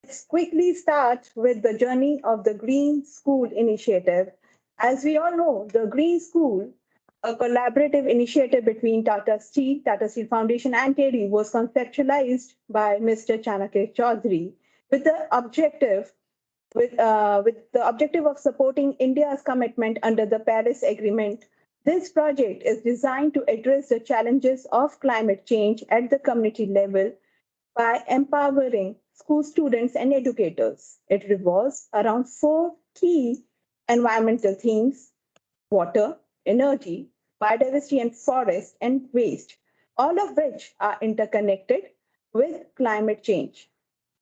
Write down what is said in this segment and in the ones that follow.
Let's quickly start with the journey of the Green School Initiative. As we all know, the Green School, a collaborative initiative between Tata Steel Foundation, and TERI, was conceptualized by Mr. Chanakya Chaudhary with the objective of supporting India's commitment under the Paris Agreement. This project is designed to address the challenges of climate change at the community level by empowering school students and educators. It revolves around four key environmental themes: water, energy, biodiversity, and forest and waste, all of which are interconnected with climate change.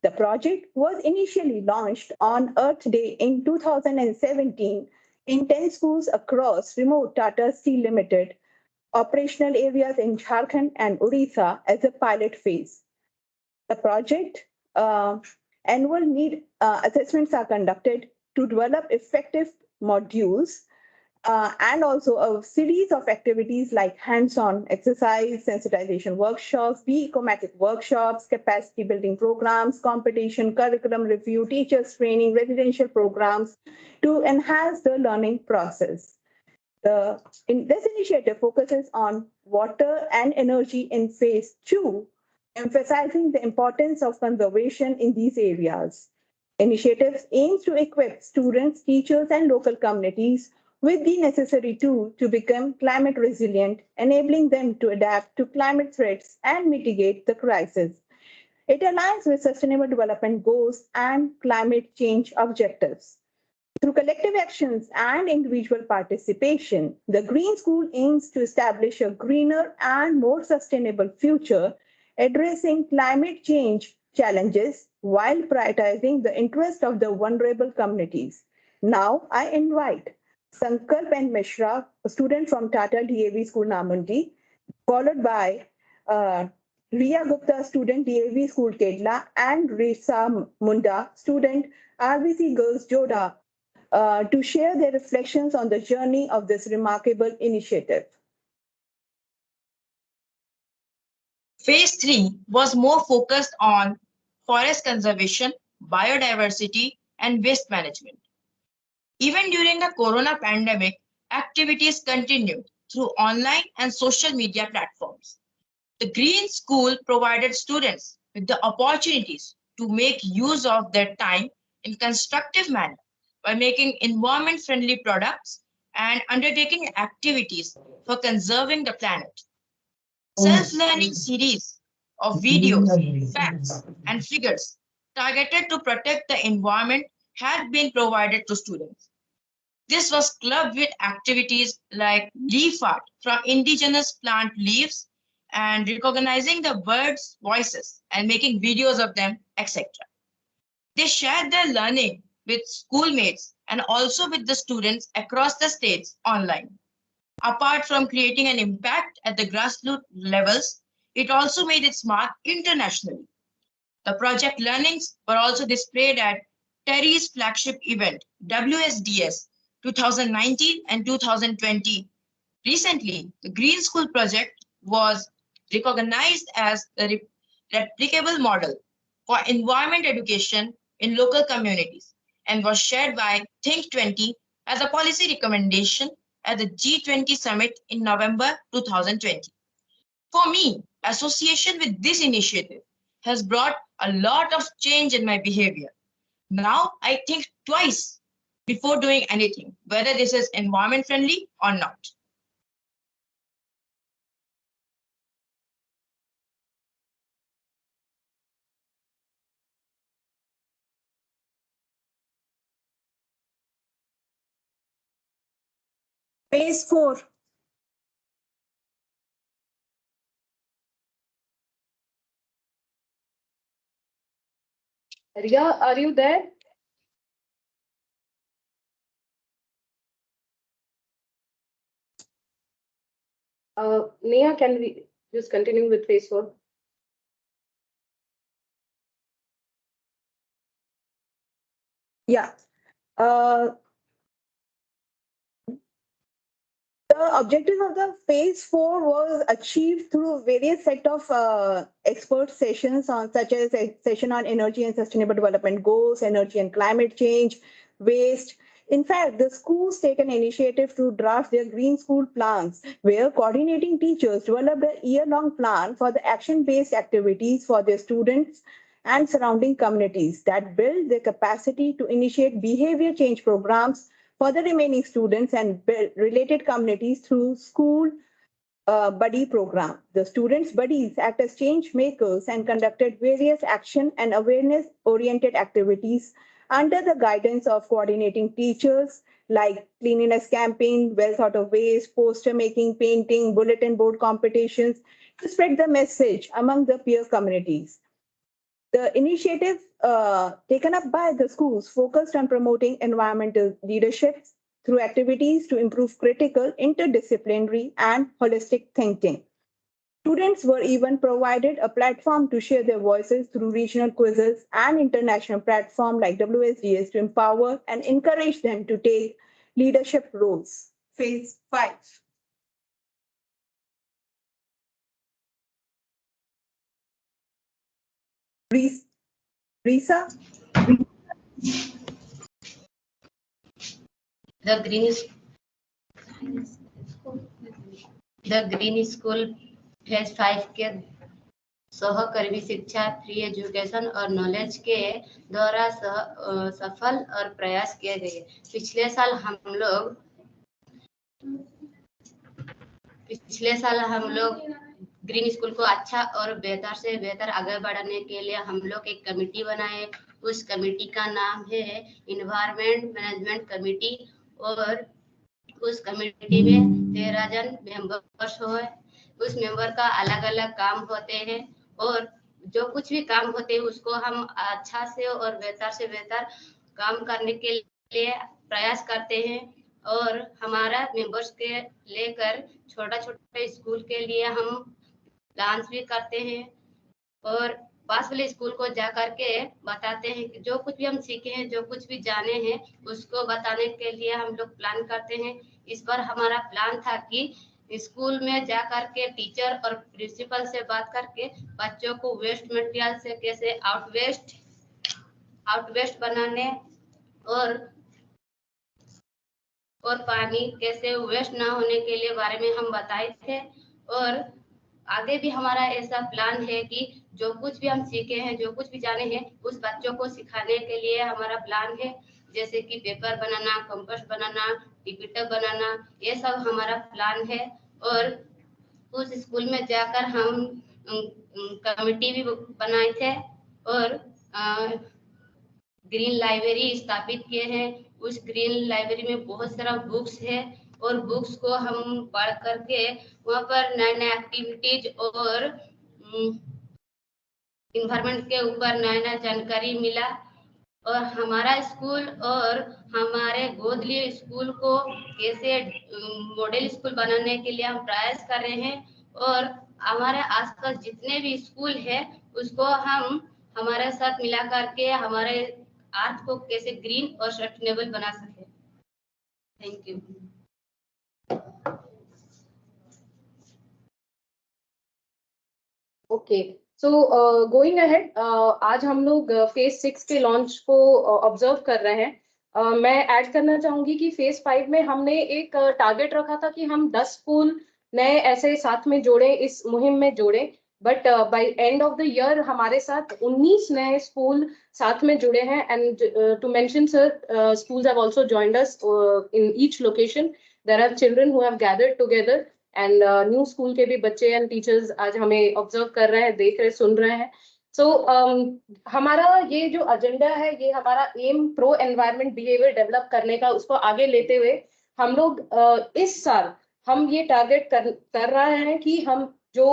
The project was initially launched on Earth Day in 2017 in 10 schools across remote Tata Steel Limited operational areas in Jharkhand and Odisha as a pilot phase. The project annual need assessments are conducted to develop effective modules and also a series of activities like hands-on exercise, sensitization workshops, be-ecomatic workshops, capacity building programs, competition, curriculum review, teachers training, residential programs to enhance the learning process. This initiative focuses on water and energy in phase two, emphasizing the importance of conservation in these areas. Initiatives aims to equip students, teachers, and local communities with the necessary tools to become climate resilient, enabling them to adapt to climate threats and mitigate the crisis. It aligns with Sustainable Development Goals and climate change objectives. Through collective actions and individual participation, the Green School aims to establish a greener and more sustainable future, addressing climate change challenges while prioritizing the interest of the vulnerable communities. Now, I invite Sankalp and Mishra, a student from Tata DAV School Namundi, followed by uh, Riya Gupta, student DAV School Kedla, and Risa Munda, student RBC Girls Joda, to share their reflections on the journey of this remarkable initiative. Phase 3 was more focused on forest conservation, biodiversity, and waste management. Even during the corona pandemic, activities continued through online and social media platforms. The Green School provided students with the opportunities to make use of their time in constructive manner by making environment-friendly products and undertaking activities for conserving the planet. Self-learning series of videos, facts, and figures targeted to protect the environment had been provided to students. This was clubbed with activities like leaf art from indigenous plant leaves and recognizing the birds' voices and making videos of them, etc. They shared their learning with schoolmates and also with the students across the states online. Apart from creating an impact at the grassroots levels, it also made its mark internationally. The project learnings were also displayed at TERI's flagship event, WSDS 2019 and 2020. Recently, the Green School project was recognized as the replicable model for environment education in local communities and was shared by Think 20 as a policy recommendation at the G20 summit in November 2020. For me, association with this initiative has brought a lot of change in my behavior. Now I think twice before doing anything, whether this is environment friendly or not. Phase 4. Ria, are you there? Neha, can we just continue with phase 4? Yeah. Uh, The objective of the phase 4 was achieved through various set of expert sessions on such as a session on energy and sustainable development goals, energy and climate change, waste. In fact, the schools take an initiative to draft their green school plans, where coordinating teachers developed a year-long plan for the action-based activities for their students and surrounding communities that build their capacity to initiate behavior change programs for the remaining students and related communities through school buddy program. The students' buddies act as change makers and conducted various action and awareness oriented activities under the guidance of coordinating teachers like cleanliness campaign, well thought of ways, poster making, painting, bulletin board competitions to spread the message among the peer communities. The initiative taken up by the schools focused on promoting environmental leadership through activities to improve critical, interdisciplinary, and holistic thinking. Students were even provided a platform to share their voices through regional quizzes and international platforms like WSDS to empower and encourage them to take leadership roles. Phase 5. Risa? The green school phase 5 के सहकर्मी शिक्षा, free education और knowledge के द्वारा सफल और प्रयास किए गए। पिछले साल हम लोग ग्रीन स्कूल को अच्छा और बेहतर से बेहतर आगे बढ़ाने के लिए हम लोग एक कमेटी बनाए। उस कमेटी का नाम है इन्वायरमेंट मैनेजमेंट कमेटी और उस कमेटी में 13 जन मेंबर्स हुए। उस मेंबर का अलग अलग काम होते हैं और जो कुछ भी काम होते हैं उसको हम अच्छा से और बेहतर से बेहतर काम करने के लिए प्रयास करते हैं। और हमारा मेंबर्स के लेकर छोटा छोटा स्कूल के लिए हम प्लान्स भी करते हैं और पास वाले स्कूल को जा करके बताते हैं कि जो कुछ भी हम सीखे हैं, जो कुछ भी जाने हैं, उसको बताने के लिए हम लोग प्लान करते हैं। इस बार हमारा प्लान था कि स्कूल में जा करके टीचर और प्रिंसिपल से बात करके बच्चों को वेस्ट मटेरियल से कैसे आउटवेस्ट बनाने और पानी कैसे वेस्ट ना होने के लिए बारे में हम बताए थे। और आगे भी हमारा ऐसा प्लान है कि जो कुछ भी हम सीखे हैं, जो कुछ भी जाने हैं, उस बच्चों को सिखाने के लिए हमारा प्लान है। जैसे कि पेपर बनाना, कंपोस्ट बनाना, टिपिटप बनाना, ये सब हमारा प्लान है। और उस स्कूल में जाकर हम कमेटी भी बनाए थे और ग्रीन लाइब्रेरी स्थापित किए हैं। उस ग्रीन लाइब्रेरी में बहुत सारा बुक्स है और बुक्स को हम पढ़ करके वहाँ पर नए नए एक्टिविटीज और इन्वायरमेंट के ऊपर नया नया जानकारी मिला। और हमारा स्कूल और हमारे गोद लिए स्कूल को कैसे मॉडल स्कूल बनाने के लिए हम प्रयास कर रहे हैं। और हमारे आसपास जितने भी स्कूल है उसको हम हमारे साथ मिला करके हमारे अर्थ को कैसे ग्रीन और सस्टेनेबल बना सके। Thank you. Okay, so going ahead, आज हम लोग फेज 6 के लॉन्च को ऑब्जर्व कर रहे हैं। मैं ऐड करना चाहूंगी कि फेज 5 में हमने एक टारगेट रखा था कि हम 10 स्कूल नए ऐसे साथ में जोड़े, इस मुहिम में जोड़े। But by end of the year हमारे साथ 19 नए स्कूल साथ में जुड़े हैं। And to mention sir, schools have also joined us in each location. There are children who have gathered together and new school के भी बच्चे एंड टीचर्स आज हमें ऑब्जर्व कर रहे हैं, देख रहे, सुन रहे हैं। सो हमारा ये जो एजेंडा है, ये हमारा aim pro environment behaviour develop करने का, उसको आगे लेते हुए हम लोग इस साल हम ये टारगेट कर रहे हैं कि हम जो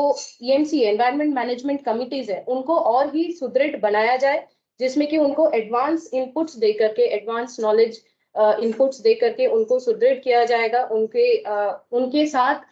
EMC एनवायरमेंट मैनेजमेंट कमिटीज है उनको और भी सुदृढ़ बनाया जाए, जिसमें कि उनको एडवांस इनपुट्स दे करके, एडवांस नॉलेज इनपुट्स दे करके उनको सुदृढ़ किया जाएगा। उनके साथ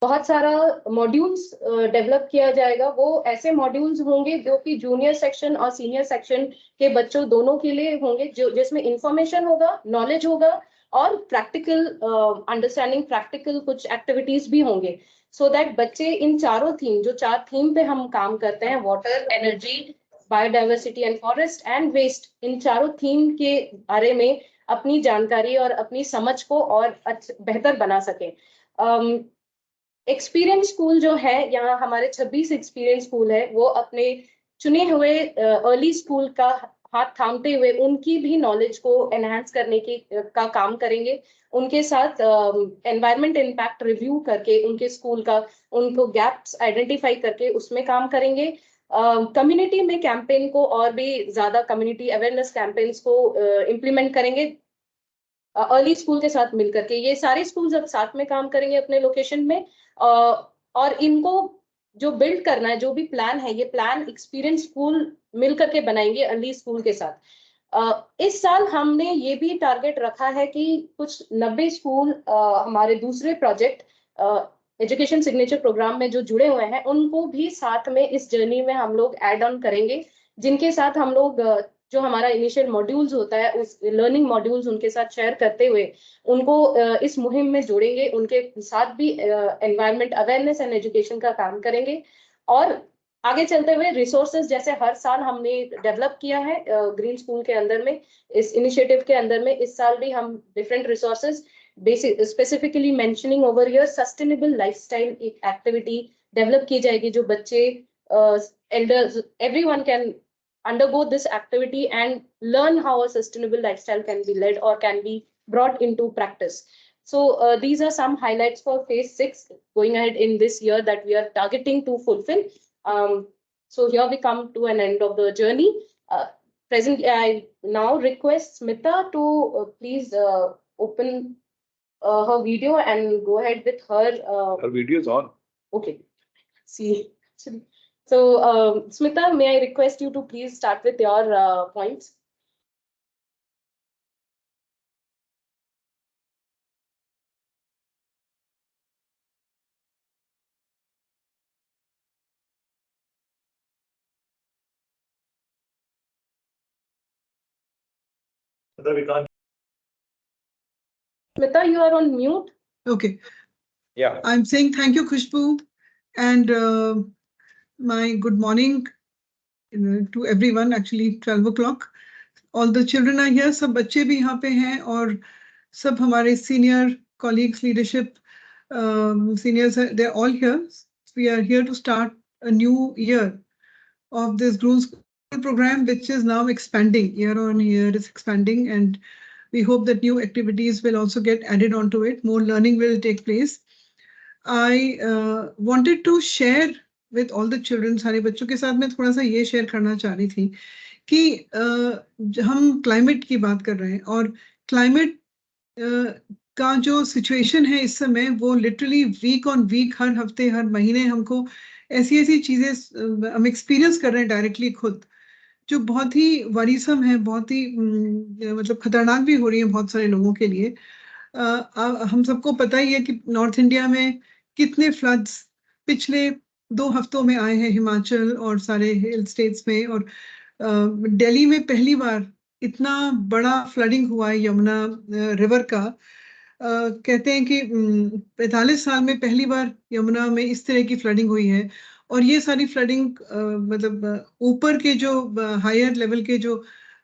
बहुत सारा मॉड्यूल्स डेवलप किया जाएगा। वो ऐसे मॉड्यूल्स होंगे जो कि जूनियर सेक्शन और सीनियर सेक्शन के बच्चों दोनों के लिए होंगे, जो जिसमें इंफॉर्मेशन होगा, नॉलेज होगा और प्रैक्टिकल अंडरस्टैंडिंग प्रैक्टिकल कुछ एक्टिविटीज भी होंगे, सो दैट बच्चे इन चारों थीम, जो 4 थीम पे हम काम करते हैं, water, energy, biodiversity and forest and waste, इन चारों थीम के बारे में अपनी जानकारी और अपनी समझ को और बेहतर बना सके। एक्सपीरियंस स्कूल जो है, यहाँ हमारे 26 एक्सपीरियंस स्कूल है, वो अपने चुने हुए अर्ली स्कूल का हाथ थामते हुए उनकी भी नॉलेज को एनहांस करने की का काम करेंगे। उनके साथ एनवायरमेंट इम्पैक्ट रिव्यू करके उनके स्कूल का, उनको गैप्स आइडेंटिफाई करके उसमें काम करेंगे। कम्युनिटी में कैंपेन को और भी ज्यादा कम्युनिटी अवेयरनेस कैंपेन्स को इम्प्लीमेंट करेंगे अर्ली स्कूल के साथ मिलकर के। ये सारे स्कूल्स अब साथ में काम करेंगे अपने लोकेशन में, और इनको जो बिल्ड करना है, जो भी प्लान है, ये प्लान एक्सपीरियंस स्कूल मिलकर के बनाएंगे अर्ली स्कूल के साथ। इस साल हमने ये भी टारगेट रखा है कि कुछ 90 स्कूल हमारे दूसरे प्रोजेक्ट एजुकेशन सिग्नेचर प्रोग्राम में जो जुड़े हुए हैं, उनको भी साथ में इस जर्नी में हम लोग ऐड ऑन करेंगे, जिनके साथ हम लोग जो हमारा इनिशियल मॉड्यूल्स होता है, उस लर्निंग मॉड्यूल्स उनके साथ शेयर करते हुए उनको इस मुहिम में जोड़ेंगे, उनके साथ भी एनवायरमेंट अवेयरनेस एंड एजुकेशन का काम करेंगे। और आगे चलते हुए रिसोर्सेज जैसे हर साल हमने डेवलप किया है ग्रीन स्कूल के अंदर में, इस इनिशिएटिव के अंदर में इस साल भी हम different resources, basic specifically mentioning over here sustainable lifestyle एक एक्टिविटी डेवलप की जाएगी, जो बच्चे elders everyone can undergo this activity and learn how a sustainable lifestyle can be led or can be brought into practice. So these are some highlights for phase 6 going ahead in this year that we are targeting to fulfill. So here we come to an end of the journey. I now request Smita to please open her video and go ahead with her. Her video is on. Okay. See. So, Smita, may I request you to please start with your points? Smita, you are on mute. Okay. Yeah. I'm saying thank you, Khushbu, and my good morning to everyone. Actually, 12 o'clock. All the children are here. सब बच्चे भी यहाँ पे हैं और सब हमारे senior colleagues, leadership, seniors, they're all here. We are here to start a new year of this Groom School program, which is now expanding year on year. It's expanding, and we hope that new activities will also get added onto it. More learning will take place. I wanted to share with all the children, सारे बच्चों के साथ मैं थोड़ा सा ये share करना चाह रही थी कि हम क्लाइमेट की बात कर रहे हैं और क्लाइमेट का जो सिचुएशन है इस समय, वो लिटरली वीक ऑन वीक, हर हफ्ते हर महीने हमको ऐसी ऐसी चीजें हम एक्सपीरियंस कर रहे हैं डायरेक्टली खुद, जो बहुत ही वरीसम है, बहुत ही मतलब खतरनाक भी हो रही है बहुत सारे लोगों के लिए। हम सबको पता ही है कि नॉर्थ इंडिया में कितने फ्लड्स पिछले 2 हफ्तों में आए हैं, हिमाचल और सारे हिल स्टेट्स में, और दिल्ली में पहली बार इतना बड़ा फ्लडिंग हुआ है यमुना रिवर का। कहते हैं कि 45 साल में पहली बार यमुना में इस तरह की फ्लडिंग हुई है, और ये सारी फ्लडिंग मतलब ऊपर के जो हायर लेवल के जो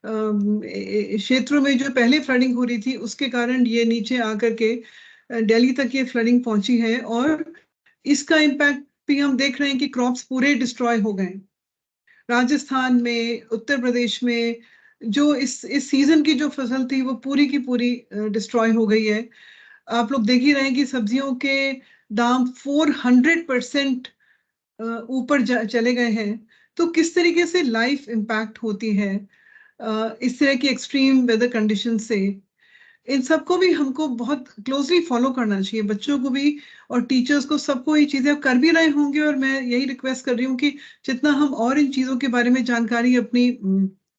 क्षेत्रों में जो पहले फ्लडिंग हो रही थी, उसके कारण ये नीचे आकर के दिल्ली तक ये फ्लडिंग पहुंची है, और इसका इम्पैक्ट भी हम देख रहे हैं कि क्रॉप्स पूरे डिस्ट्रॉय हो गए। राजस्थान में, उत्तर प्रदेश में जो इस सीजन की जो फसल थी वो पूरी की पूरी डिस्ट्रॉय हो गई है। आप लोग देख ही रहे हैं कि सब्जियों के दाम 400% ऊपर चले गए हैं। तो किस तरीके से लाइफ इम्पैक्ट होती है इस तरह की एक्सट्रीम वेदर कंडीशन से, इन सबको भी हमको बहुत क्लोजली फॉलो करना चाहिए, बच्चों को भी और टीचर्स को, सबको ये चीजें कर भी रहे होंगे। और मैं यही रिक्वेस्ट कर रही हूँ कि जितना हम और इन चीजों के बारे में जानकारी अपनी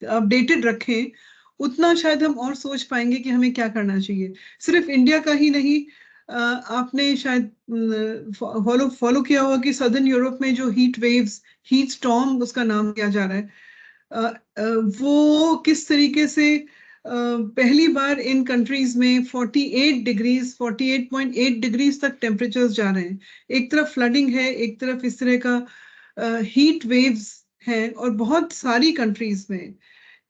अपडेटेड रखें, उतना शायद हम और सोच पाएंगे कि हमें क्या करना चाहिए। सिर्फ इंडिया का ही नहीं, आपने शायद फॉलो किया होगा कि सदर्न यूरोप में जो हीट वेव्स, हीट स्टॉर्म उसका नाम दिया जा रहा है, वो किस तरीके से पहली बार इन कंट्रीज में 48 डिग्रीज 48.8 डिग्रीज तक टेम्परेचर्स जा रहे हैं। एक तरफ फ्लडिंग है, एक तरफ इस तरह का हीट वेव्स हैं, और बहुत सारी कंट्रीज में,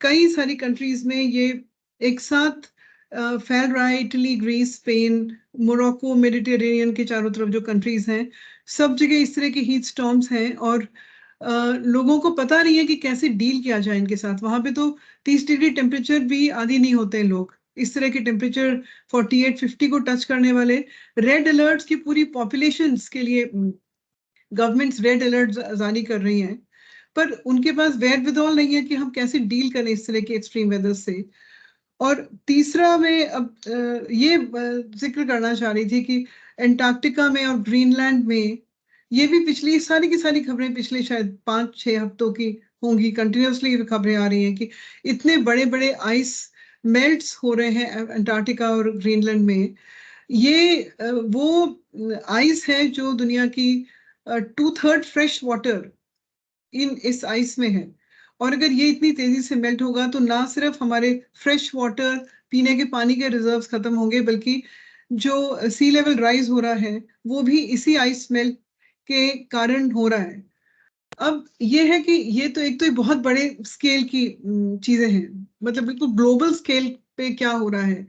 कई सारी कंट्रीज में ये एक साथ फैल रहा है। Italy, Greece, Spain, Morocco, Mediterranean के चारों तरफ जो कंट्रीज हैं, सब जगह इस तरह के हीट स्टॉर्म्स हैं, और लोगों को पता नहीं है कि कैसे डील किया जाए इनके साथ। वहां पे तो 30 डिग्री टेम्परेचर भी आदी नहीं होते लोग। इस तरह के टेम्परेचर 48-50 को टच करने वाले रेड अलर्ट्स की पूरी पॉपुलेशंस के लिए गवर्नमेंट्स रेड अलर्ट जारी कर रही हैं, पर उनके पास वेयर विदॉल नहीं है कि हम कैसे डील करें इस तरह के एक्सट्रीम वेदर से। और तीसरा मैं अब ये जिक्र करना चाह रही थी कि एंटार्क्टिका में और ग्रीनलैंड में ये भी पिछली सारी की सारी खबरें पिछले शायद 5-6 हफ्तों की होंगी, कंटिन्यूसली खबरें आ रही हैं कि इतने बड़े बड़े आइस मेल्ट्स हो रहे हैं एंटार्क्टिका और ग्रीनलैंड में। ये वो आइस है जो दुनिया की 2/3 फ्रेश वाटर इस आइस में है, और अगर ये इतनी तेजी से मेल्ट होगा तो ना सिर्फ हमारे फ्रेश वाटर पीने के पानी के रिजर्व्स खत्म होंगे, बल्कि जो सी लेवल राइज हो रहा है वो भी इसी आइस मेल्ट के कारण हो रहा है। अब ये है कि ये तो एक तो बहुत बड़े स्केल की चीजें हैं, मतलब बिल्कुल ग्लोबल स्केल पे क्या हो रहा है,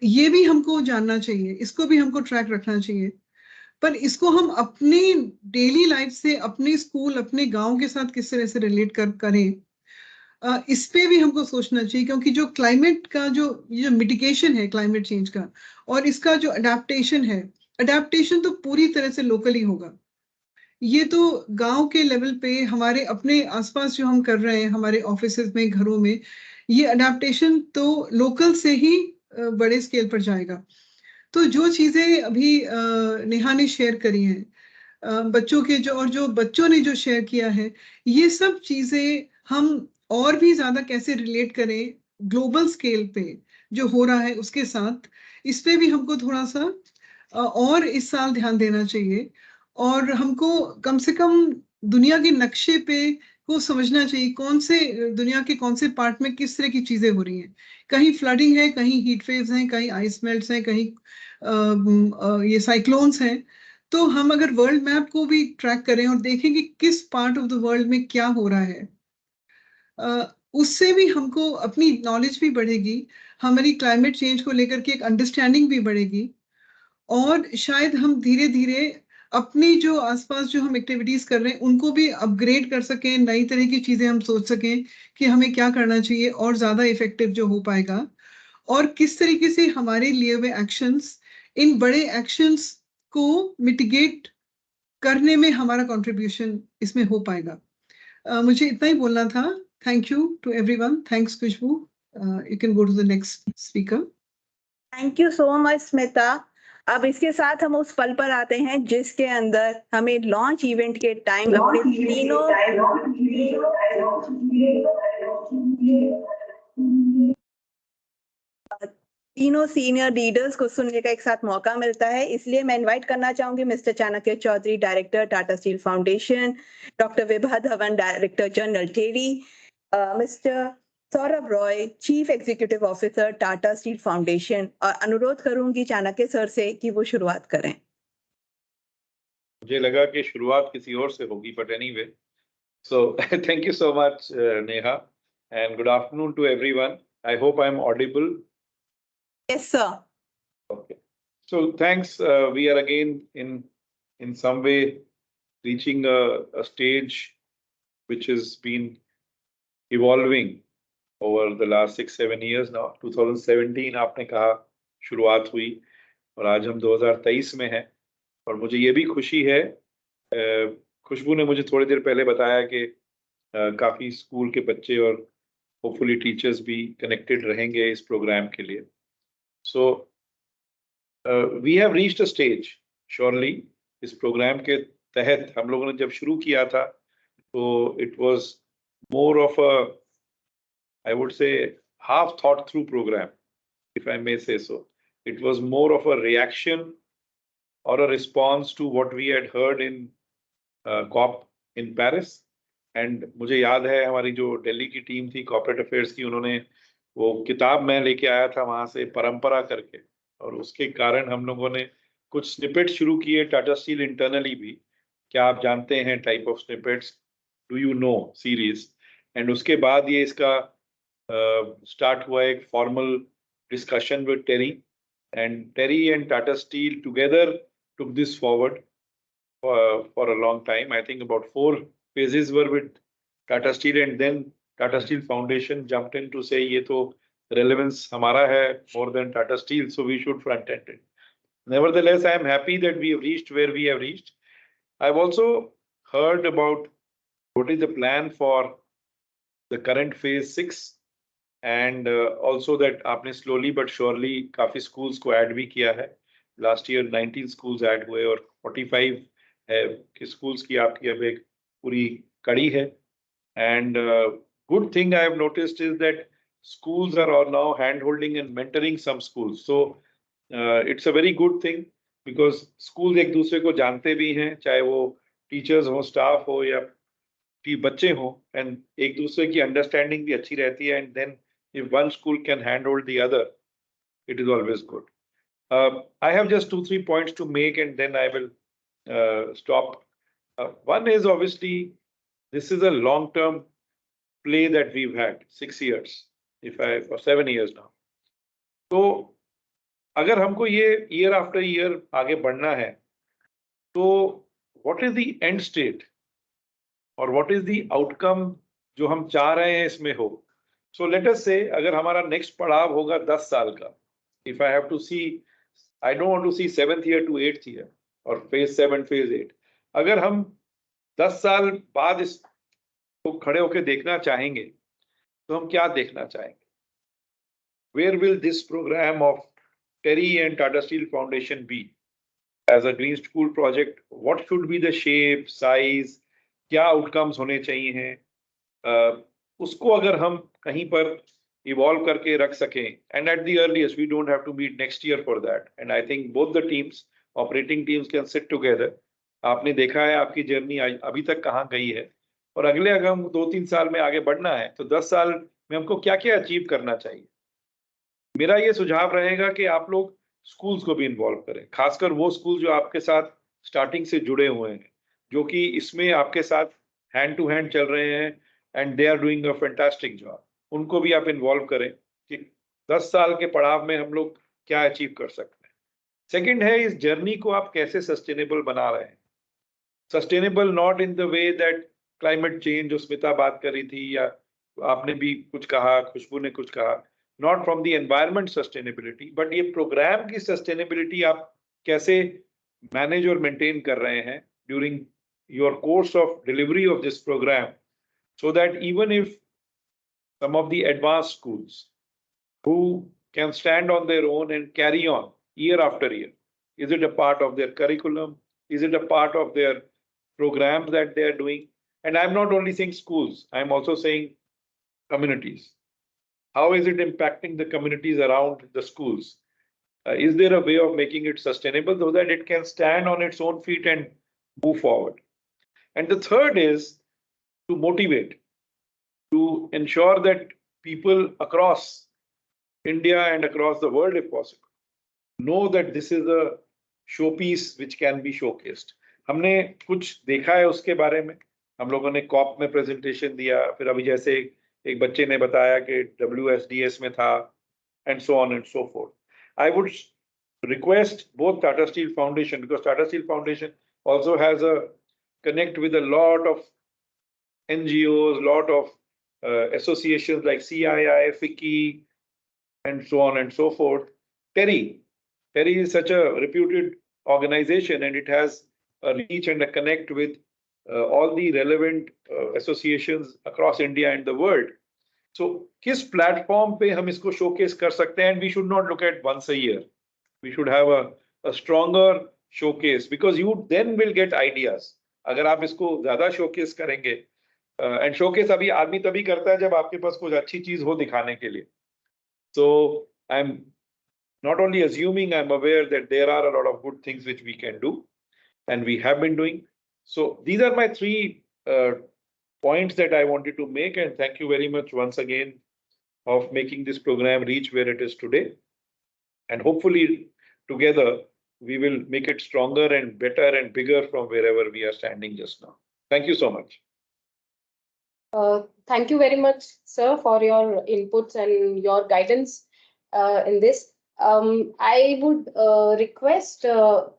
ये भी हमको जानना चाहिए, इसको भी हमको ट्रैक रखना चाहिए। पर इसको हम अपनी डेली लाइफ से, अपने स्कूल, अपने गांव के साथ किस तरह से रिलेट करें, इस पे भी हमको सोचना चाहिए। क्योंकि जो क्लाइमेट का ये जो मिटिगेशन है क्लाइमेट चेंज का, और इसका जो अडेप्टेशन है, अडेप्टेशन तो पूरी तरह से लोकली होगा। ये तो गांव के लेवल पे हमारे अपने आसपास जो हम कर रहे हैं, हमारे ऑफिसेज में, घरों में, ये अडेप्टेशन तो लोकल से ही बड़े स्केल पर जाएगा। तो जो चीजें अभी नेहा ने शेयर करी हैं, बच्चों के जो बच्चों ने जो शेयर किया है, ये सब चीजें हम और भी ज्यादा कैसे रिलेट करें ग्लोबल स्केल पे जो हो रहा है उसके साथ, इस पे भी हमको थोड़ा सा और इस साल ध्यान देना चाहिए। और हमको कम से कम दुनिया के नक्शे पे को समझना चाहिए, कौन से दुनिया के कौन से पार्ट में किस तरह की चीजें हो रही हैं। कहीं फ्लडिंग है, कहीं हीट वेव्स हैं, कहीं आइस मेल्ट्स हैं, कहीं ये साइक्लोन्स हैं। तो हम अगर वर्ल्ड मैप को भी ट्रैक करें और देखें कि किस पार्ट ऑफ द वर्ल्ड में क्या हो रहा है, उससे भी हमको अपनी नॉलेज भी बढ़ेगी, हमारी क्लाइमेट चेंज को लेकर के एक अंडरस्टैंडिंग भी बढ़ेगी, और शायद हम धीरे धीरे अपनी जो आसपास जो हम एक्टिविटीज कर रहे हैं उनको भी अपग्रेड कर सकें, नई तरह की चीजें हम सोच सकें कि हमें क्या करना चाहिए और ज्यादा इफेक्टिव जो हो पाएगा, और किस तरीके से हमारे लिए हुए एक्शंस इन बड़े एक्शंस को मिटिगेट करने में हमारा कंट्रीब्यूशन इसमें हो पाएगा। मुझे इतना ही बोलना था। Thank you to everyone. Thanks Khushbu. You can go to the next speaker. Thank you so much Smita. अब इसके साथ हम उस पल पर आते हैं जिसके अंदर हमें लॉन्च इवेंट के टाइम अपने तीनों सीनियर लीडर्स को सुनने का एक साथ मौका मिलता है। इसलिए मैं इनवाइट करना चाहूंगी mister Chanakya Chaudhary, director Tata Steel Foundation, doctor Vibha Dhawan, director general TERI, mister Saurabh Roy, chief executive officer Tata Steel Foundation, और अनुरोध करूंगी चाणक्य सर से कि वो शुरुआत करें। मुझे लगा कि शुरुआत किसी और से होगी, but anyway, so thank you so much, Neha, and good afternoon to everyone. I hope I'm audible. Yes sir. Okay, so thanks. We are again in some way reaching a stage which has been evolving over the last 6-7 years now. 2017 आपने कहा शुरुआत हुई, और आज हम 2023 में हैं। और मुझे ये भी खुशी है, खुशबू ने मुझे थोड़ी देर पहले बताया कि काफी स्कूल के बच्चे और होपफुली टीचर्स भी कनेक्टेड रहेंगे इस प्रोग्राम के लिए। So we have reached a stage surely. इस प्रोग्राम के तहत हम लोगों ने जब शुरू किया था तो it was more of a, I would say, half thought through program, if I may say so. It was more of a reaction or a response to what we had heard in COP in Paris. And मुझे याद है हमारी जो दिल्ली की team थी corporate affairs की, उन्होंने वो किताब मैं लेके आया था वहां से परंपरा करके, और उसके कारण हम लोगों ने कुछ स्निपेट शुरू किए टाटा स्टील इंटरनली भी। क्या आप जानते हैं type of snippets, do you know series? And उसके बाद ये इसका स्टार्ट हुआ एक formal discussion with TERI, and TERI and Tata Steel together took this forward for a long time. I think about 4 phases were with Tata Steel, and then Tata Steel Foundation jumped in to say ये तो relevance हमारा है more than Tata Steel, so we should front end it. Nevertheless, I am happy that we have reached where we have reached. I've also heard about what is the plan for the current phase 6, and also that आपने slowly but surely काफी schools को add भी किया है. Last year 19 schools add हुए और 45 है कि schools की आपकी अब एक पूरी कड़ी है. And good thing I have noticed is that schools are all now hand holding and mentoring some schools. So it's a very good thing because schools एक दूसरे को जानते भी हैं, चाहे वो teachers हो, staff हो या बच्चे हो, and एक दूसरे की understanding भी अच्छी रहती है. And then if one school can handhold the other, it is always good. I have just 2-3 points to make, and then I will stop. One is obviously this is a long-term play that we've had 6 years, or 7 years now. तो अगर हमको ये year after year आगे बढ़ना है, तो what is the end state और what is the outcome जो हम चाह रहे हैं इसमें हो? So let us say अगर हमारा next पड़ाव होगा 10 साल का, if I have to see, I don't want to see 7th year to 8th year or phase 7, phase 8. अगर हम 10 साल बाद इसको खड़े होकर देखना चाहेंगे, तो हम क्या देखना चाहेंगे? Where will this program of TERI and Tata Steel Foundation be? As a green school project, what should be the shape, size, क्या outcomes होने चाहिए हैं? उसको अगर हम कहीं पर evolve करके रख सकें, and at the earliest we don't have to meet next year for that, and I think both the teams, operating teams can sit together. आपने देखा है आपकी जर्नी अभी तक कहाँ गई है, और अगले अगर हम 2-3 साल में आगे बढ़ना है तो 10 साल में हमको क्या क्या अचीव करना चाहिए. मेरा ये सुझाव रहेगा कि आप लोग स्कूल्स को भी इन्वॉल्व करें, खासकर वो स्कूल जो आपके साथ स्टार्टिंग से जुड़े हुए हैं, जो कि इसमें आपके साथ हैंड टू हैंड चल रहे हैं, and they are doing a fantastic job. उनको भी आप इन्वॉल्व करें कि 10 साल के पड़ाव में हम लोग क्या अचीव कर सकते हैं. सेकंड है, इस जर्नी को आप कैसे सस्टेनेबल बना रहे हैं. Sustainable not in the way that climate change, जो स्मिता बात कर रही थी, या आपने भी कुछ कहा, खुशबू ने कुछ कहा, not from the environment sustainability, but ये प्रोग्राम की सस्टेनेबिलिटी आप कैसे मैनेज और मेंटेन कर रहे हैं during your course of delivery of this program, so that even if some of the advanced schools who can stand on their own and carry on year after year, is it a part of their curriculum, is it a part of their programs that they are doing? And I'm not only saying schools, I'm also saying communities. How is it impacting the communities around the schools? Is there a way of making it sustainable so that it can stand on its own feet and move forward? And the third is to motivate, to ensure that people across India and across the world, if possible, know that this is a showpiece which can be showcased. हमने कुछ देखा है उसके बारे में, हम लोगों ने कॉप में प्रेजेंटेशन दिया, फिर अभी जैसे एक बच्चे ने बताया कि WSDS में था, and so on and so forth. I would request both Tata Steel Foundation, because Tata Steel Foundation also has a connect with a lot of NGOs, lot of associations like CII, FICCI, and so on and so forth. TERI is such a reputed organization, and it has a reach and a connect with all the relevant associations across India and the world. So, किस platform पे हम इसको showcase कर सकते हैं? And we should not look at once a year. We should have a stronger showcase, because you then will get ideas. अगर आप इसको ज़्यादा showcase करेंगे, and showcase अभी आदमी तभी करता है जब आपके पास कुछ अच्छी चीज हो दिखाने के लिए. So I'm not only assuming, I'm aware that there are a lot of good things which we can do, and we have been doing. So these are my 3 points that I wanted to make, and thank you very much once again of making this program reach where it is today. And hopefully, together, we will make it stronger and better and bigger from wherever we are standing just now. Thank you so much. Thank you very much, sir, for your inputs and your guidance in this. I would request Dr.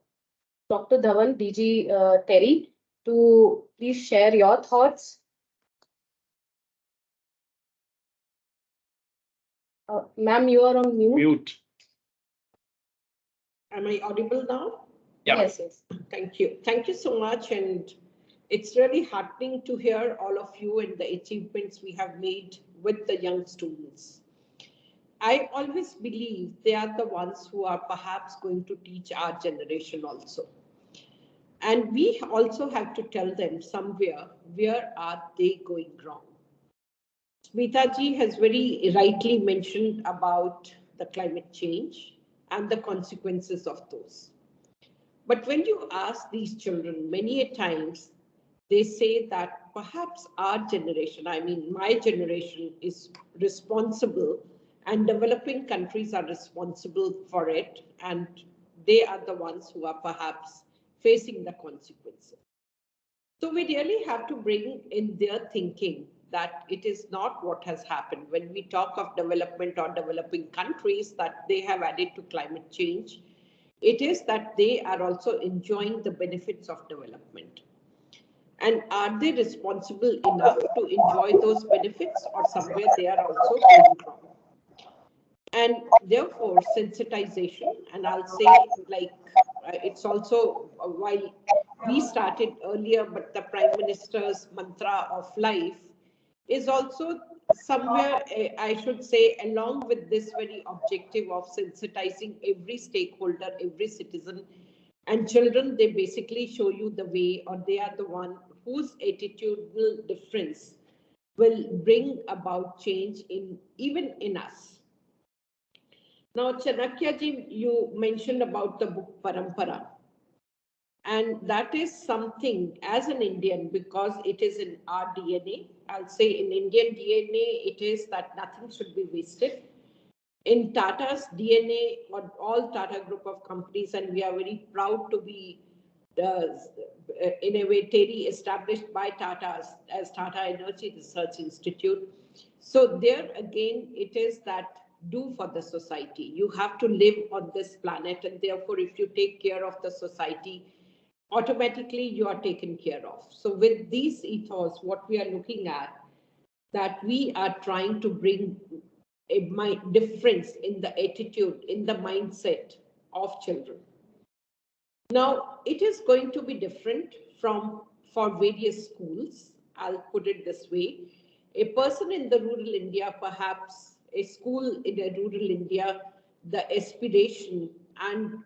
Dhawan, DG TERI, to please share your thoughts. Ma'am, you are on mute. Mute. Am I audible now? Yeah. Yes, yes. Thank you. Thank you so much. And it's really heartening to hear all of you and the achievements we have made with the young students. I always believe they are the ones who are perhaps going to teach our generation also. And we also have to tell them somewhere, where are they going wrong? Smita ji has very rightly mentioned about the climate change and the consequences of those. But when you ask these children, many a times, they say that perhaps our generation, I mean, my generation is responsible and developing countries are responsible for it. And they are the ones who are perhaps facing the consequences. So we really have to bring in their thinking that it is not what has happened. When we talk of development or developing countries that they have added to climate change, it is that they are also enjoying the benefits of development. And are they responsible enough to enjoy those benefits, or somewhere they are also going wrong? And therefore, sensitization, and I'll say like it's also while we started earlier, but the Prime Minister's mantra of life is also somewhere, I should say, along with this very objective of sensitizing every stakeholder, every citizen, and children, they basically show you the way, or they are the one whose attitudinal difference will bring about change in even in us. Now, Chanakya ji, you mentioned about the book Parampara. And that is something as an Indian, because it is in our DNA. I'll say in Indian DNA, it is that nothing should be wasted. In Tata's DNA, or all Tata group of companies, and we are very proud to be, in a way, TERI established by Tata as Tata Energy Research Institute. So there again, it is that do for the society. You have to live on this planet, and therefore, if you take care of the society, automatically you are taken care of. So with these ethos, what we are looking at, that we are trying to bring a difference in the attitude, in the mindset of children. Now, it is going to be different for various schools. I'll put it this way. A person in the rural India, perhaps a school in a rural India, the aspiration and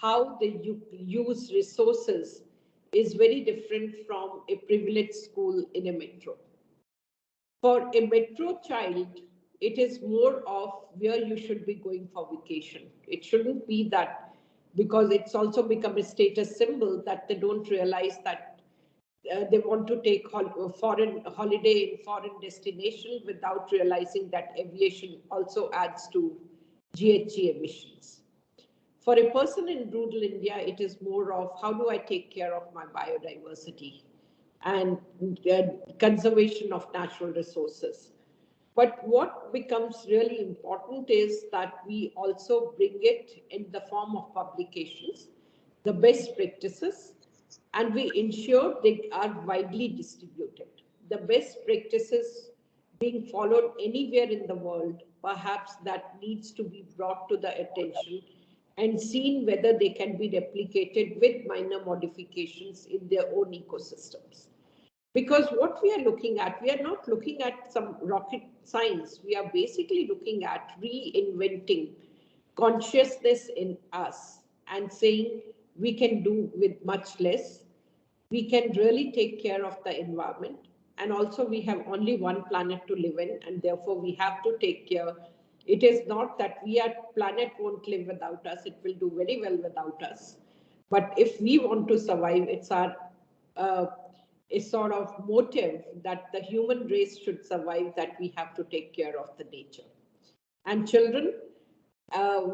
how they use resources is very different from a privileged school in a metro. For a metro child, it is more of where you should be going for vacation. It shouldn't be that, because it's also become a status symbol that they don't realize that they want to take foreign holiday in foreign destination without realizing that aviation also adds to GHG emissions. For a person in rural India, it is more of how do I take care of my biodiversity and conservation of natural resources. But what becomes really important is that we also bring it in the form of publications, the best practices, and we ensure they are widely distributed. The best practices being followed anywhere in the world, perhaps that needs to be brought to the attention and seen whether they can be replicated with minor modifications in their own ecosystems. Because what we are looking at, we are not looking at some rocket science. We are basically looking at reinventing consciousness in us and saying we can do with much less. We can really take care of the environment. And also we have only one planet to live in, and therefore we have to take care. It is not that planet won't live without us. It will do very well without us. But if we want to survive, it's our a sort of motive that the human race should survive, that we have to take care of the nature. And children,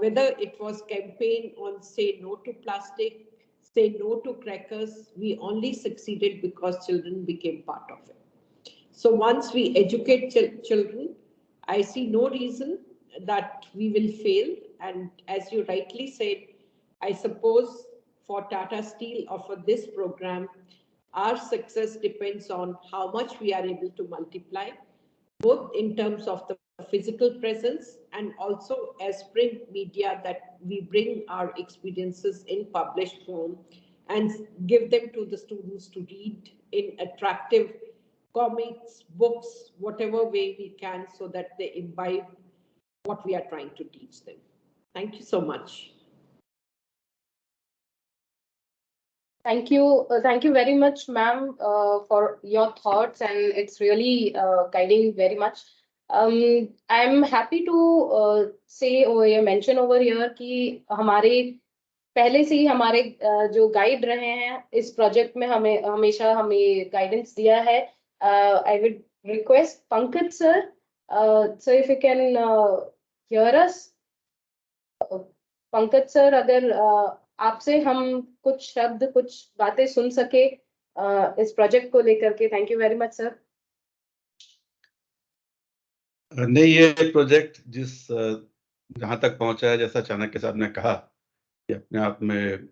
whether it was campaign on say no to plastic, say no to crackers, we only succeeded because children became part of it. So once we educate children, I see no reason that we will fail. And as you rightly said, I suppose for Tata Steel or for this program, our success depends on how much we are able to multiply, both in terms of the physical presence and also as print media, that we bring our experiences in published form and give them to the students to read in attractive comics, books, whatever way we can, so that they imbibe what we are trying to teach them. Thank you so much. Thank you very much, ma'am, for your thoughts, and it's really guiding very much. I'm happy to say or mention over here कि हमारे पहले से ही हमारे जो guide रहे हैं इस project में हमें हमेशा हमें गाइडेंस दिया है. I would request Pankaj sir, so if you can hear us. Pankaj sir, अगर आपसे हम कुछ शब्द कुछ बातें सुन सके इस प्रोजेक्ट को लेकर के. Thank you very much sir. नहीं, ये प्रोजेक्ट जहां तक पहुंचा है, जैसा चाणक्य साहब ने कहा, ये अपने आप में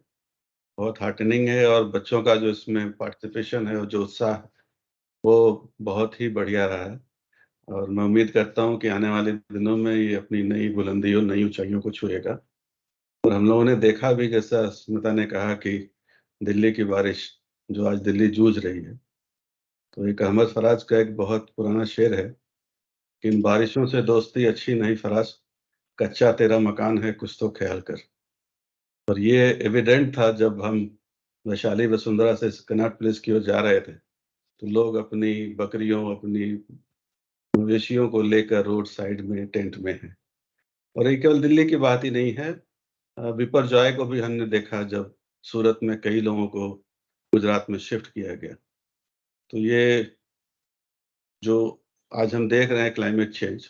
बहुत हार्टनिंग है, और बच्चों का जो इसमें पार्टिसिपेशन है और जो उत्साह, वो बहुत ही बढ़िया रहा है. और मैं उम्मीद करता हूं कि आने वाले दिनों में ये अपनी नई बुलंदियों, नई ऊंचाइयों को छुएगा. और हम लोगों ने देखा भी, जैसा स्मिता ने कहा, कि दिल्ली की बारिश, जो आज दिल्ली जूझ रही है, तो एक अहमद फराज का एक बहुत पुराना शेर है कि इन बारिशों से दोस्ती अच्छी नहीं फराज, कच्चा तेरा मकान है कुछ तो ख्याल कर. और ये एविडेंट था जब हम वैशाली वसुंधरा से कनॉट प्लेस की ओर जा रहे थे, तो लोग अपनी बकरियों, अपनी मवेशियों को लेकर रोड साइड में टेंट में हैं. और ये केवल दिल्ली की बात ही नहीं है, विपर जॉय को भी हमने देखा जब सूरत में कई लोगों को गुजरात में शिफ्ट किया गया. तो ये जो आज हम देख रहे हैं क्लाइमेट चेंज,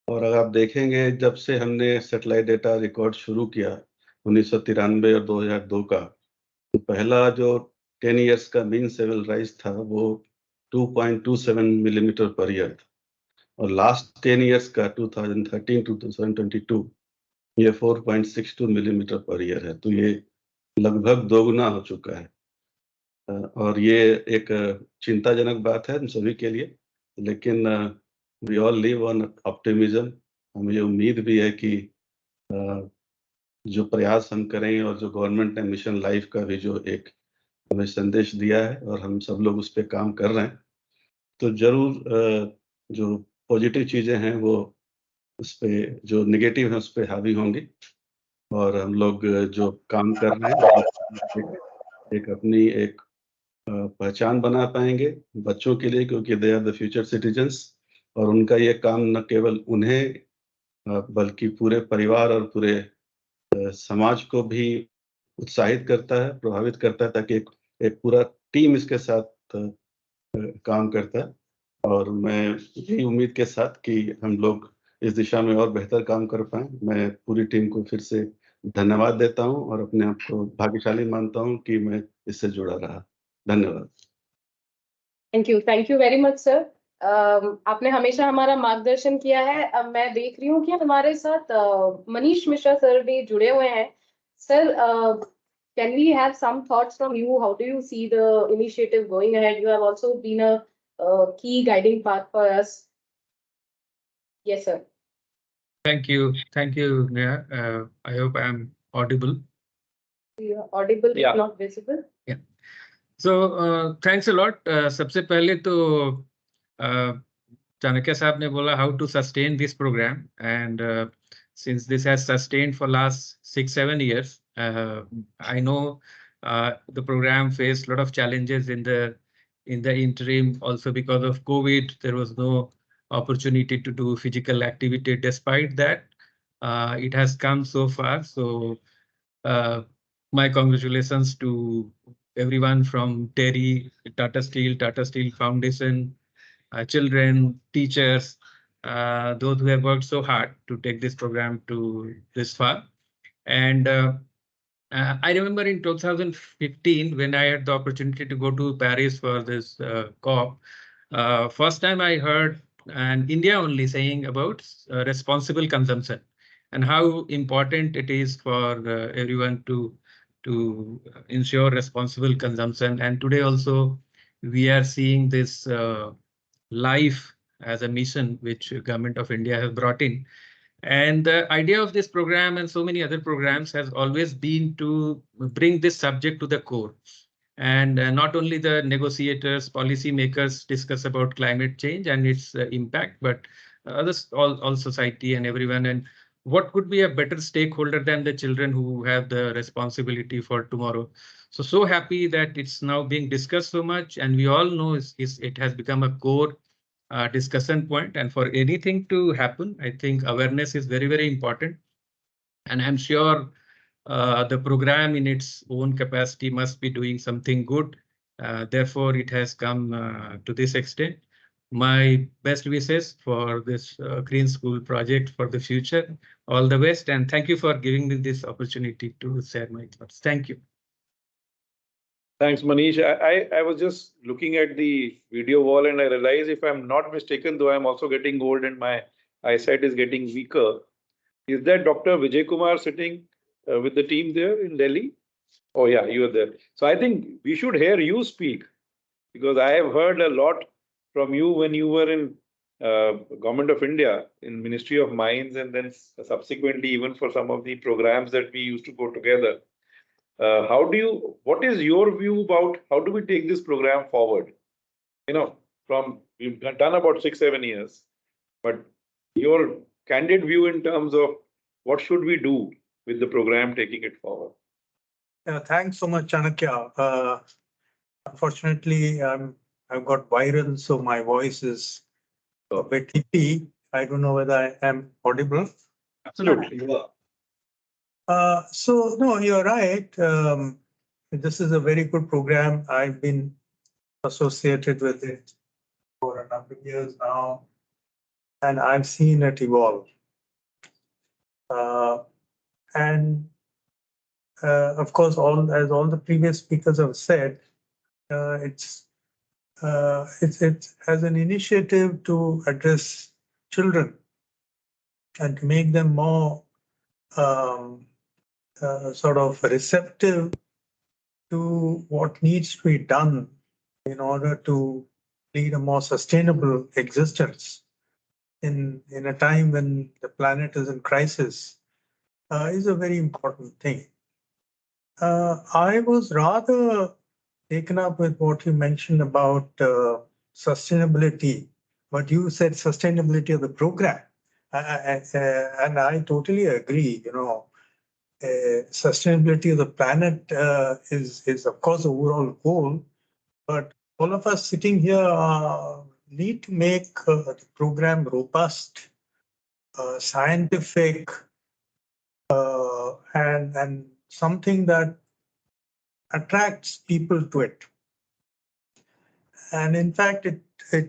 और अगर आप देखेंगे जब से हमने सैटेलाइट डेटा रिकॉर्ड शुरू किया 1993 और 2002 का, तो पहला जो 10 इयर्स का मीन सी लेवल राइज था वो 2.27 मिलीमीटर पर ईयर था, और लास्ट 10 इयर्स का 2013 टू 2022 ये 4.62 मिलीमीटर पर ईयर है. तो ये लगभग दोगुना हो चुका है. और ये एक चिंताजनक बात है हम सभी के लिए, लेकिन we all live on optimism. हमें ये उम्मीद भी है कि जो प्रयास हम करें, और जो गवर्नमेंट ने मिशन लाइफ का भी जो एक हमें संदेश दिया है, और हम सब लोग उस पर काम कर रहे हैं, तो जरूर जो पॉजिटिव चीज़ें हैं वो उस पर, जो नेगेटिव है उस पर हावी होंगी. और हम लोग जो काम कर रहे हैं एक अपनी एक पहचान बना पाएंगे बच्चों के लिए, क्योंकि they are the future citizens. और उनका ये काम न केवल उन्हें बल्कि पूरे परिवार और पूरे समाज को भी उत्साहित करता है, प्रभावित करता है, ताकि एक पूरा टीम इसके साथ काम करता है. और मैं यही उम्मीद के साथ कि हम लोग इस दिशा में और बेहतर काम कर पाएं, मैं पूरी टीम को फिर से धन्यवाद देता हूं, और अपने आप को भाग्यशाली मानता हूं कि मैं इससे जुड़ा रहा. धन्यवाद. Thank you very much sir. आपने हमेशा हमारा मार्गदर्शन किया है. अब मैं देख रही हूँ कि हमारे साथ मनीष मिश्रा सर भी जुड़े हुए हैं. Sir, can we have some thoughts from you? How do you see the initiative going ahead? You have also been a key guiding path for us. Yes, sir. Thank you, Neha. I hope I am audible. You are audible, Yeah. if not visible. Yeah. So thanks a lot. सबसे पहले तो चाणक्य साहब ने बोला how to sustain this program, and since this has sustained for last 6-7 years, I know the program faced a lot of challenges in the interim. Also because of COVID, there was no opportunity to do physical activity. Despite that, it has come so far. So my congratulations to everyone from TERI, Tata Steel Foundation, children, teachers, those who have worked so hard to take this program to this far. And I remember in 2015, when I had the opportunity to go to Paris for this COP, first time I heard and India only saying about responsible consumption and how important it is for everyone to ensure responsible consumption. And today also we are seeing this life as a mission which Government of India has brought in. And the idea of this program and so many other programs has always been to bring this subject to the core. And not only the negotiators, policy makers discuss about climate change and its impact, but others, all society and everyone. And what could be a better stakeholder than the children who have the responsibility for tomorrow? So happy that it's now being discussed so much, and we all know it has become a core discussion point. And for anything to happen, I think awareness is very, very important. And I'm sure the program in its own capacity must be doing something good. Therefore, it has come to this extent. My best wishes for this Green School project for the future. All the best, and thank you for giving me this opportunity to share my thoughts. Thank you. Thanks, Manish. I was just looking at the video wall and I realized, if I'm not mistaken, though I'm also getting old and my eyesight is getting weaker, is that Dr. Vijay Kumar sitting with the team there in Delhi? Oh yeah, you are there. So I think we should hear you speak, because I have heard a lot from you when you were in Government of India, in Ministry of Mines, and then subsequently even for some of the programs that we used to go together. What is your view about how do we take this program forward? You know, we've done about 6-7 years, but your candid view in terms of what should we do with the program taking it forward? Thanks so much, Chanakya. Unfortunately, I've got viral, so my voice is a bit hippy. I don't know whether I am audible. Absolutely, you are. So no, you're right. This is a very good program. I've been associated with it for a number of years now, and I've seen it evolve. And of course, as all the previous speakers have said, it's as an initiative to address children and to make them more sort of receptive to what needs to be done in order to lead a more sustainable existence in a time when the planet is in crisis is a very important thing. I was rather taken up with what you mentioned about sustainability, but you said sustainability of the program. And I totally agree, sustainability of the planet is of course the overall goal, but all of us sitting here need to make the program robust, scientific, and something that attracts people to it. And in fact, it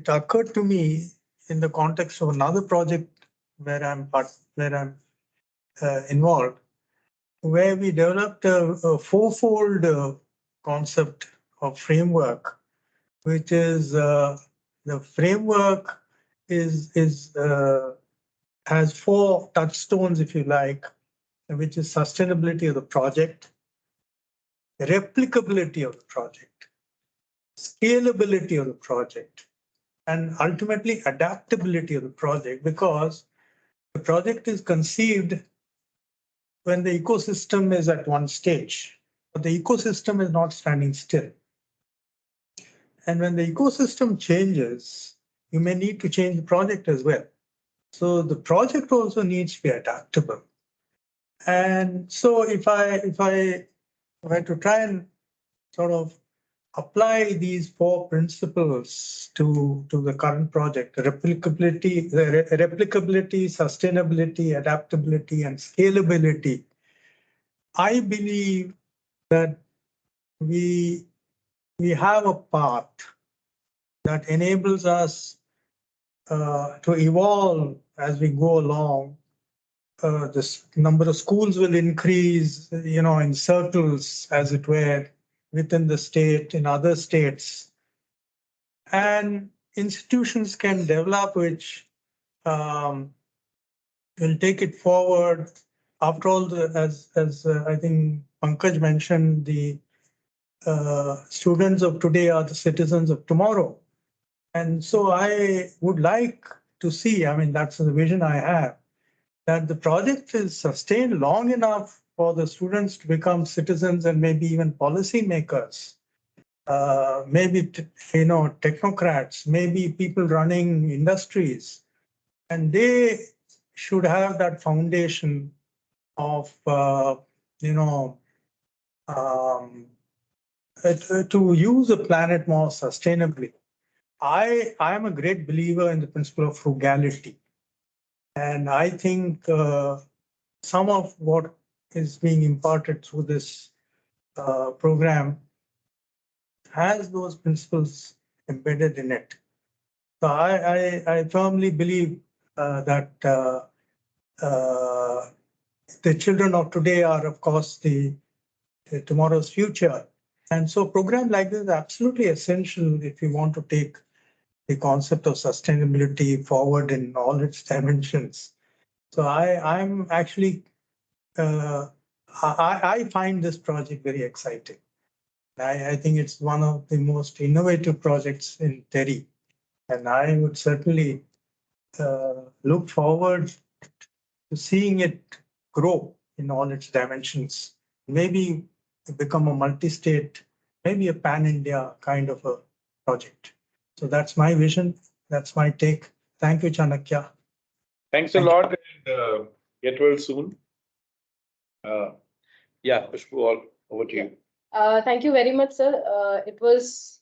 occurred to me in the context of another project where I'm involved, where we developed a fourfold concept of framework, which is the framework has 4 touchstones, if you like, which is sustainability of the project, replicability of the project, scalability of the project, and ultimately adaptability of the project, because the project is conceived when the ecosystem is at one stage, but the ecosystem is not standing still. And when the ecosystem changes, you may need to change the project as well. So the project also needs to be adaptable. And so if I were to try and sort of apply these 4 principles to the current project, replicability, sustainability, adaptability, and scalability, I believe that we have a path that enables us to evolve as we go along. This number of schools will increase, in circles, as it were, within the state, in other states. And institutions can develop which will take it forward. After all, as I think Pankaj mentioned, the students of today are the citizens of tomorrow. And so I would like to see, that's the vision I have, that the project is sustained long enough for the students to become citizens and maybe even policy makers, maybe technocrats, maybe people running industries, and they should have that foundation of to use the planet more sustainably. I am a great believer in the principle of frugality. And I think some of what is being imparted through this program has those principles embedded in it. So I firmly believe that the children of today are, of course, the tomorrow's future. And so program like this is absolutely essential if you want to take the concept of sustainability forward in all its dimensions. So I'm actually, I find this project very exciting. I think it's one of the most innovative projects in TERI. And I would certainly look forward to seeing it grow in all its dimensions. Maybe become a multi-state, maybe a pan-India kind of a project. So that's my vision. That's my take. Thank you, Chanakya. Thanks a lot, and get well soon. Yeah, Pushpu, over to you. Thank you very much, sir.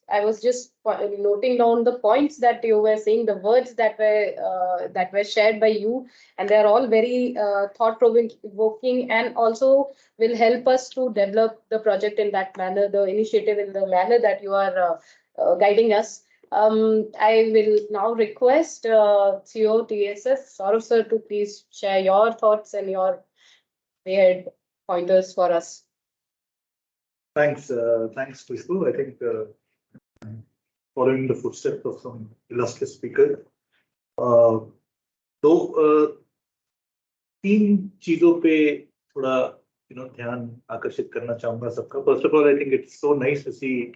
I was just noting down the points that you were saying, the words that were shared by you, and they are all very thought-provoking, and also will help us to develop the project in that manner, the initiative in the manner that you are guiding us. I will now request CEO TSF, Saurav sir, to please share your thoughts and your weird pointers for us. Thanks, Pushpu. I think following the footsteps of some illustrious speakers, तो तीन चीजों पे थोड़ा ध्यान आकर्षित करना चाहूंगा सबका. First of all, I think it's so nice to see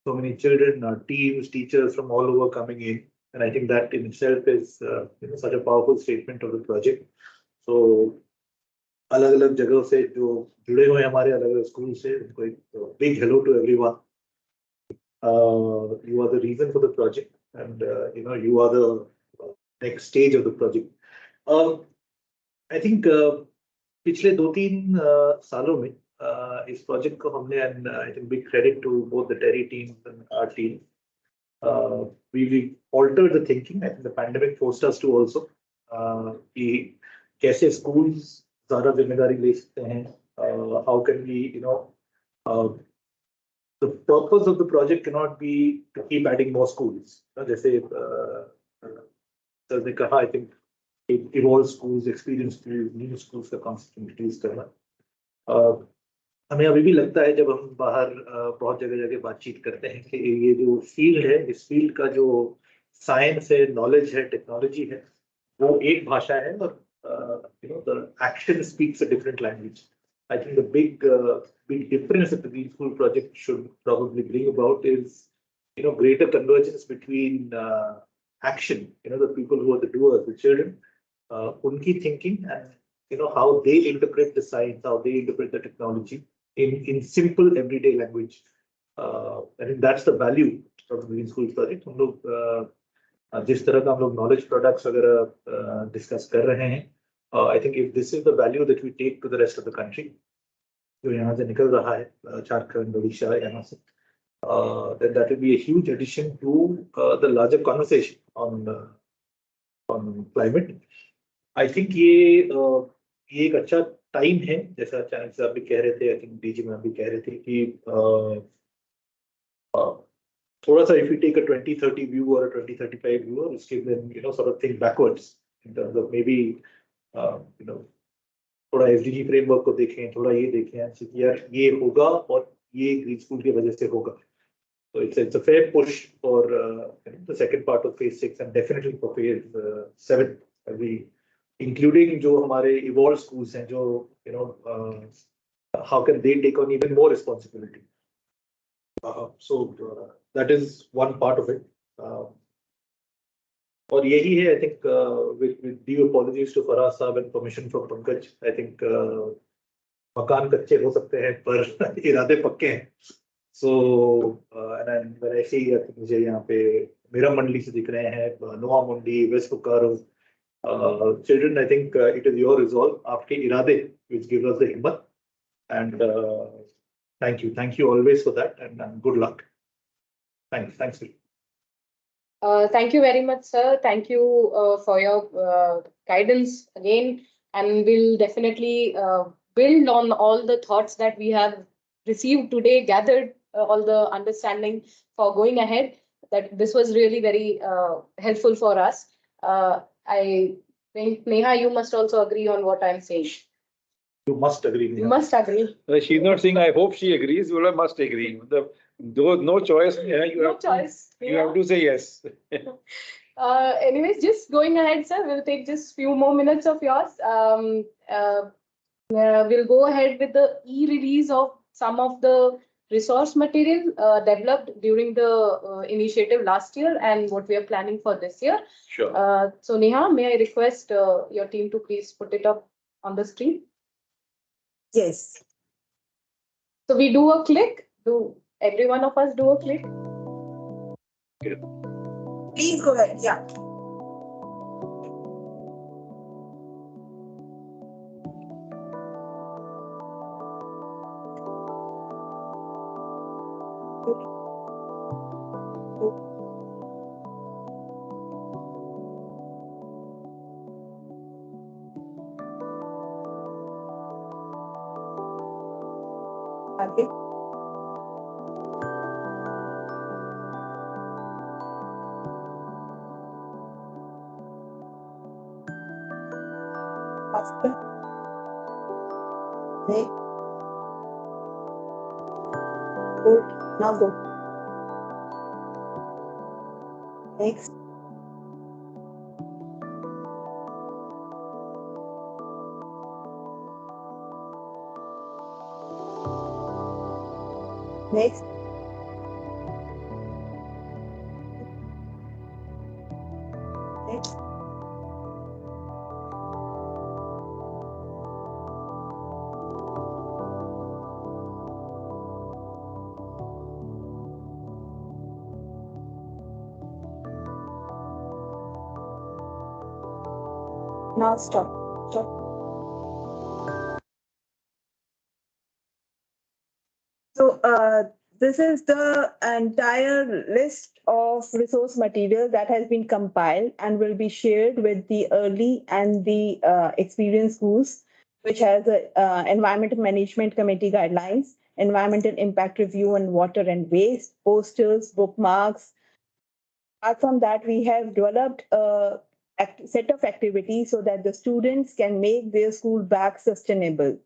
so many children, teams, teachers from all over coming in, and I think that in itself is such a powerful statement of the project. So अलग अलग जगहों से जो जुड़े हुए हमारे अलग अलग स्कूल से उनको एक big hello to everyone. You are the reason for the project, and you are the next stage of the project. I think पिछले 2-3 सालों में इस project को हमने, and I think big credit to both the TERI team and our team, we altered the thinking. I think the pandemic forced us to also कि कैसे schools ज़्यादा जिम्मेदारी ले सकते हैं. How can we, the purpose of the project cannot be to keep adding more schools. जैसे sir ने कहा, I think evolve schools, experience schools, new schools का concept introduce करना. हमें अभी भी लगता है जब हम बाहर बहुत जगह बातचीत करते हैं कि ये जो फील्ड है, इस फील्ड का जो साइंस है, नॉलेज है, टेक्नोलॉजी है, वो एक भाषा है, और the action speaks a different language. I think the big difference that the Green School project should probably bring about is, greater convergence between action, the people who are the doers, the children, unki thinking, and how they interpret the science, how they interpret the technology in simple everyday language. I think that's the value of the Green School project. हम लोग जिस तरह का हम लोग knowledge products वगैरह discuss कर रहे हैं, I think if this is the value that we take to the rest of the country, जो यहाँ से निकल रहा है, झारखंड, ओडिशा, यहाँ से, then that will be a huge addition to the larger conversation on climate. I think ये एक अच्छा टाइम है, जैसा चाणक्य साहब भी कह रहे थे, I think डीजी मैम भी कह रहे थे कि thoda sa, if you take a 2030 view or a 2035 view, उसके then sort of think backwards in terms of maybe थोड़ा SDG framework को देखें, थोड़ा ये देखें यार ये होगा और ये green school की वजह से होगा. So it's a fair push for the second part of phase 6 and definitely for phase 7. Including जो हमारे evolved schools हैं, जो how can they take on even more responsibility? So that is one part of it. और यही है, I think, with due apologies to Faraz Saab and permission from Pankaj, I think मकान कच्चे हो सकते हैं पर इरादे पक्के हैं. So and when I see, I think मुझे यहाँ पे मेरा मंडली से दिख रहे हैं, Noamundi, west Bokaro, children, I think it is your resolve, आपके इरादे, which gives us the हिम्मत, and thank you always for that, and good luck. Thanks. Thank you very much, sir. Thank you for your guidance again, and we'll definitely build on all the thoughts that we have received today, gathered all the understanding for going ahead. That this was really very helpful for us. I think, Neha, you must also agree on what I'm saying. You must agree. You must agree. She's not saying I hope she agrees. You must agree. No choice. You have to say yes. Anyways, just going ahead, sir. We'll take just few more minutes of yours. We'll go ahead with the e-release of some of the resource material developed during the initiative last year and what we are planning for this year. Sure. So Neha, may I request your team to please put it up on the screen? Yes. So we do a click. Do every one of us do a click? Please go ahead. Yeah. Okay. Faster. Next. Good. Now go. Next. Next. Next. Now stop. So this is the entire list of resource material that has been compiled and will be shared with the early and the experienced schools, which has a environmental management committee guidelines, environmental impact review on water and waste, posters, bookmarks. Apart from that, we have developed a set of activities so that the students can make their school back sustainable.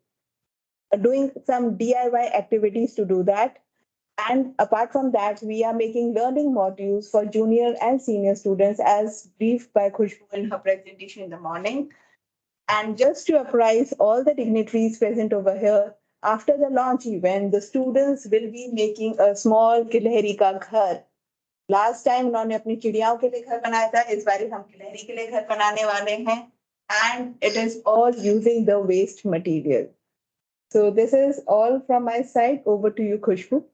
Doing some DIY activities to do that. And apart from that, we are making learning modules for junior and senior students as briefed by Khushbu in her presentation in the morning. And just to apprise all the dignitaries present over here, after the launch event, the students will be making a small Gilheri ka ghar. Last time उन्होंने अपनी चिड़ियाओं के लिए घर बनाया था, इस बार हम गिलहरी के लिए घर बनाने वाले हैं, and it is all using the waste material. So this is all from my side. Over to you, Khushbu.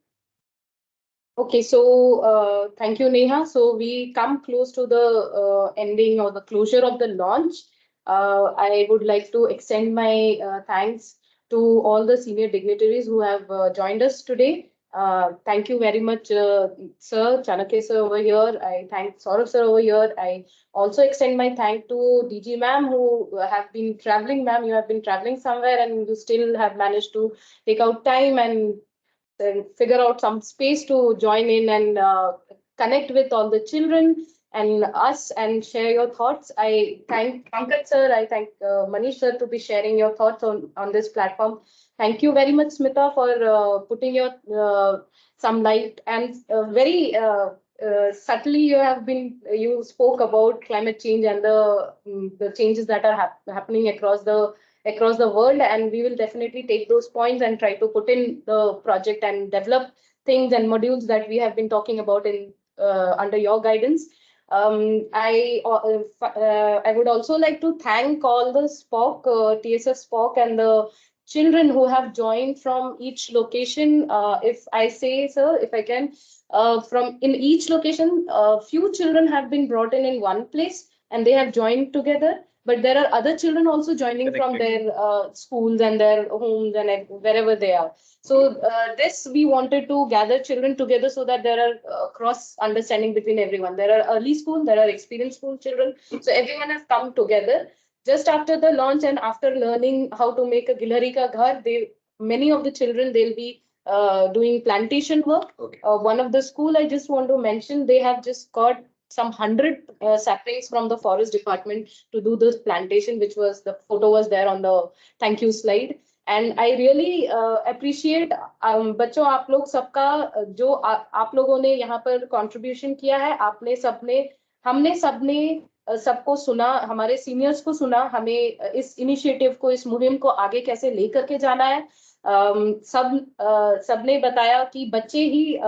Okay, so thank you, Neha. So we come close to the ending or the closure of the launch. I would like to extend my thanks to all the senior dignitaries who have joined us today. Thank you very much, sir, Chanakya sir over here. I thank Saurabh sir over here. I also extend my thank to DG ma'am, who have been traveling. Ma'am, you have been traveling somewhere and you still have managed to take out time and figure out some space to join in and connect with all the children and us and share your thoughts. I thank Pankaj sir, I thank Manish sir to be sharing your thoughts on this platform. Thank you very much, Smita, for putting your some light and very subtly you spoke about climate change and the changes that are happening across the world, and we will definitely take those points and try to put in the project and develop things and modules that we have been talking about in under your guidance. I would also like to thank all the SPOC, TSF SPOC and the children who have joined from each location. If I say, sir, if I can, from in each location, few children have been brought in one place and they have joined together. But there are other children also joining from their schools and their homes and wherever they are. So this we wanted to gather children together so that there are cross understanding between everyone. There are early school, there are experienced school children. So everyone has come together. Just after the launch and after learning how to make a Gilhari ka ghar, many of the children, they'll be doing plantation work. Okay. One of the school I just want to mention, they have just got some 100 saplings from the forest department to do this plantation, which was the photo was there on the thank you slide. And I really appreciate बच्चों आप लोग सबका जो आप लोगों ने यहाँ पर contribution किया है, आपने सबने हमने सबने सबको सुना, हमारे सीनियर्स को सुना, हमें इस इनिशिएटिव को, इस मुहिम को आगे कैसे लेकर के जाना है. सबने बताया कि बच्चे ही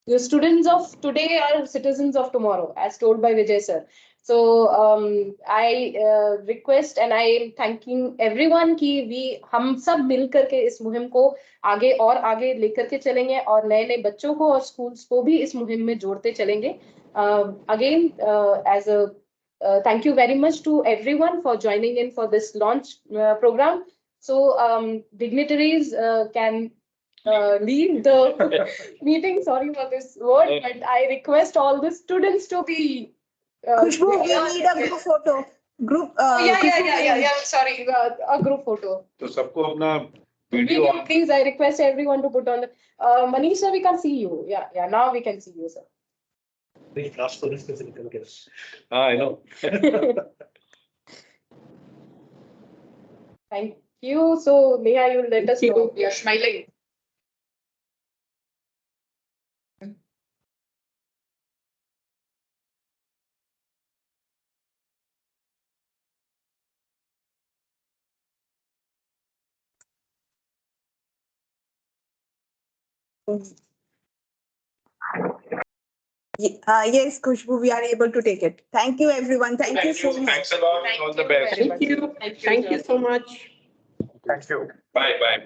the students of today are citizens of tomorrow, as told by Vijay sir. So I request and I am thanking everyone कि हम सब मिलकर के इस मुहिम को आगे और आगे लेकर के चलेंगे और नए-नए बच्चों को और schools को भी इस मुहिम में जोड़ते चलेंगे. Again, as a thank you very much to everyone for joining in for this launch program. So dignitaries can leave the meeting. Sorry for this word, but I request all the students to be. Khushbu, we need a group photo. Group. Yeah. Sorry, a group photo. तो सबको अपना Video, please. I request everyone to put on the. Manish sir, we can see you. Yeah. Now we can see you, sir. I know. Thank you. So, Neha, you will let us know. We are smiling. Yes, Khushbu, we are able to take it. Thank you, everyone. Thank you so much. Thanks a lot. All the best. Thank you so much. Thank you. Bye.